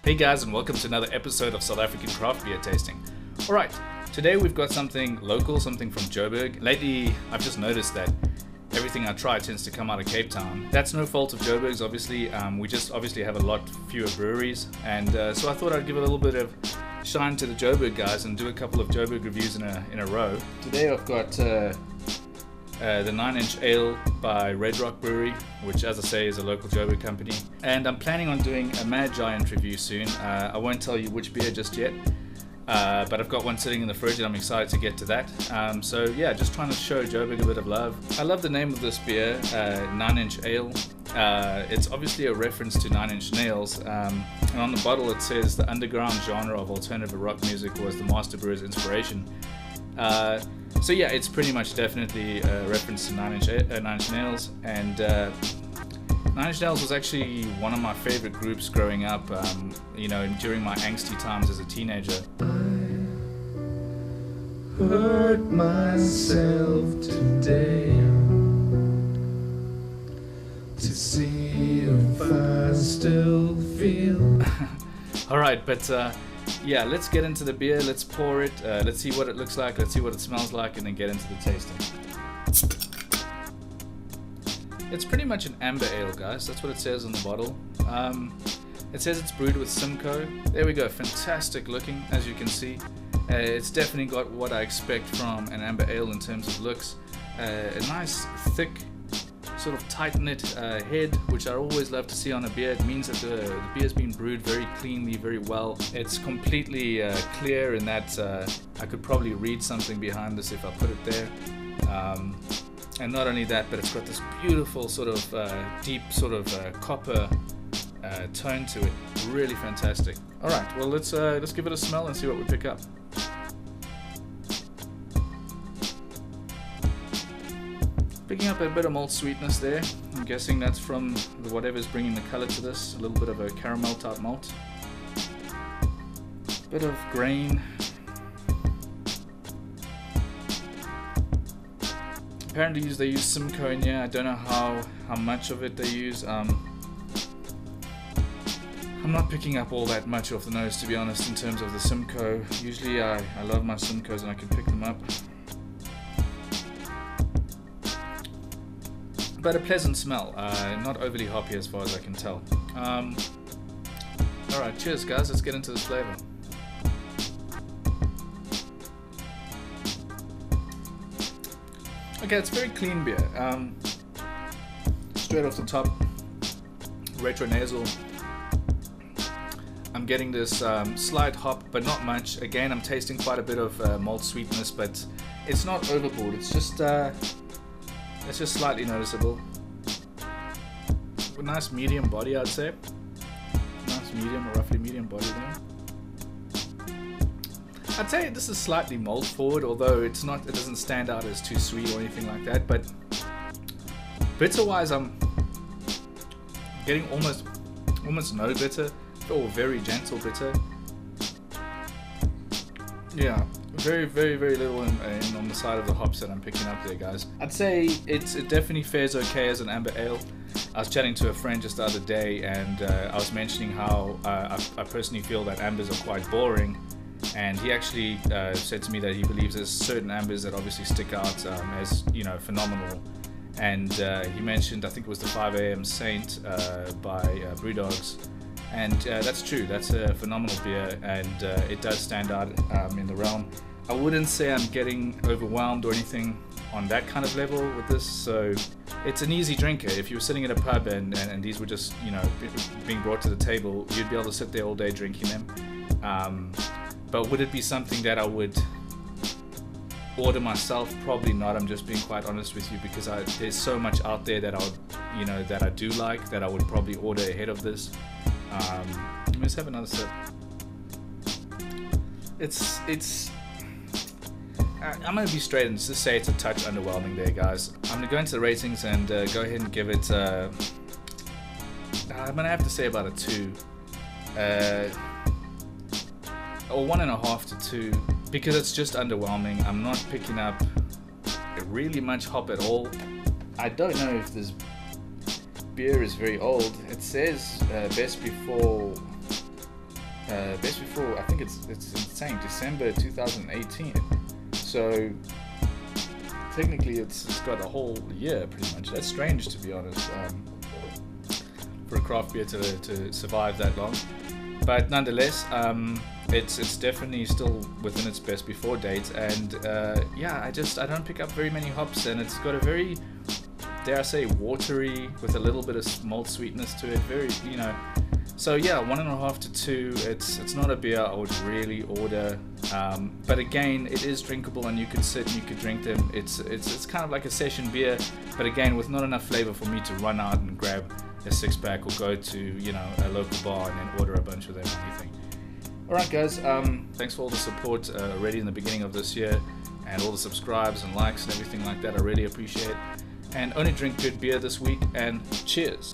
Hey guys, and welcome to another episode of South African Craft Beer Tasting. Alright, today we've got something local, something from Joburg. Lately, I've just noticed that everything I try tends to come out of Cape Town. That's no fault of Joburg's, obviously. We just obviously have a lot fewer breweries, and so I thought I'd give a little bit of shine to the Joburg guys and do a couple of Joburg reviews in a row. Today I've got the 9-inch ale by RedRock Brewing, which, as I say, is a local Joburg company. And I'm planning on doing a Mad Giant review soon. I won't tell you which beer just yet, but I've got one sitting in the fridge and I'm excited to get to that. So yeah, just trying to show Joburg a bit of love. I love the name of this beer, 9-inch ale. It's obviously a reference to 9-inch nails, and on the bottle it says the underground genre of alternative rock music was the master brewer's inspiration. So yeah, it's pretty much definitely a reference to 9-inch nails, and 9-inch nails was actually one of my favorite groups growing up, during my angsty times as a teenager. I hurt myself today to see if I still feel. Alright, but yeah, let's get into the beer, let's pour it, let's see what it looks like, let's see what it smells like, and then get into the tasting. It's pretty much an amber ale, guys, that's what it says on the bottle. It says it's brewed with Simcoe. There we go, fantastic looking, as you can see. It's definitely got what I expect from an amber ale in terms of looks. A nice, thick, sort of tight-knit head, which I always love to see on a beer. It means that the beer's been brewed very cleanly, very well. It's completely clear in that I could probably read something behind this if I put it there. And not only that, but it's got this beautiful sort of deep sort of copper tone to it. Really fantastic. Alright, well let's give it a smell and see what we pick up. Picking up a bit of malt sweetness there. I'm guessing that's from whatever's bringing the color to this. A little bit of a caramel type malt. Bit of grain. Apparently they use Simcoe in here. I don't know how much of it they use. I'm not picking up all that much off the nose, to be honest, in terms of the Simcoe. Usually I love my Simcoes and I can pick them up. But a pleasant smell, not overly hoppy as far as I can tell. Alright, cheers guys, let's get into the flavor. Okay, it's very clean beer. Straight off the top, retro-nasal. I'm getting this slight hop, but not much. Again, I'm tasting quite a bit of malt sweetness, but it's not overboard. It's just slightly noticeable. A nice medium body, I'd say. Nice medium or roughly medium body there. I'd say this is slightly malt forward, although it doesn't stand out as too sweet or anything like that. But bitter wise, I'm getting almost no bitter, or very gentle bitter. Yeah, very, very, very little in on the side of the hops that I'm picking up there, guys. I'd say it definitely fares okay as an amber ale. I was chatting to a friend just the other day, and I was mentioning how I personally feel that ambers are quite boring, and he actually said to me that he believes there's certain ambers that obviously stick out as phenomenal. And he mentioned, I think it was the 5 AM Saint by Brewdogs. And that's true, that's a phenomenal beer, and it does stand out in the realm. I wouldn't say I'm getting overwhelmed or anything on that kind of level with this, so it's an easy drinker. If you were sitting at a pub and these were just being brought to the table, you'd be able to sit there all day drinking them. But would it be something that I would order myself? Probably not. I'm just being quite honest with you, because there's so much out there that that I do like, that I would probably order ahead of this. Let's have another sip. I'm going to be straight and just say it's a touch underwhelming there, guys. I'm going to go into the ratings and go ahead and give it I'm going to have to say about a 2 or 1.5 to 2, because it's just underwhelming. I'm not picking up really much hop at all. I don't know if this beer is very old. It says best before best before, I think it's insane, December 2018. So technically it's got a whole year pretty much. That's strange, to be honest, for a craft beer to survive that long. But nonetheless, it's definitely still within its best before date. And yeah, I don't pick up very many hops, and it's got a very, dare I say, watery with a little bit of malt sweetness to it. Very, you know. So yeah, 1.5 to 2. It's not a beer I would really order, but again, it is drinkable, and you could sit and you could drink them. It's kind of like a session beer, but again, with not enough flavor for me to run out and grab a 6-pack or go to, you know, a local bar and then order a bunch of them or anything. All right, guys. Thanks for all the support already in the beginning of this year, and all the subscribes and likes and everything like that. I really appreciate it. And only drink good beer this week, and cheers.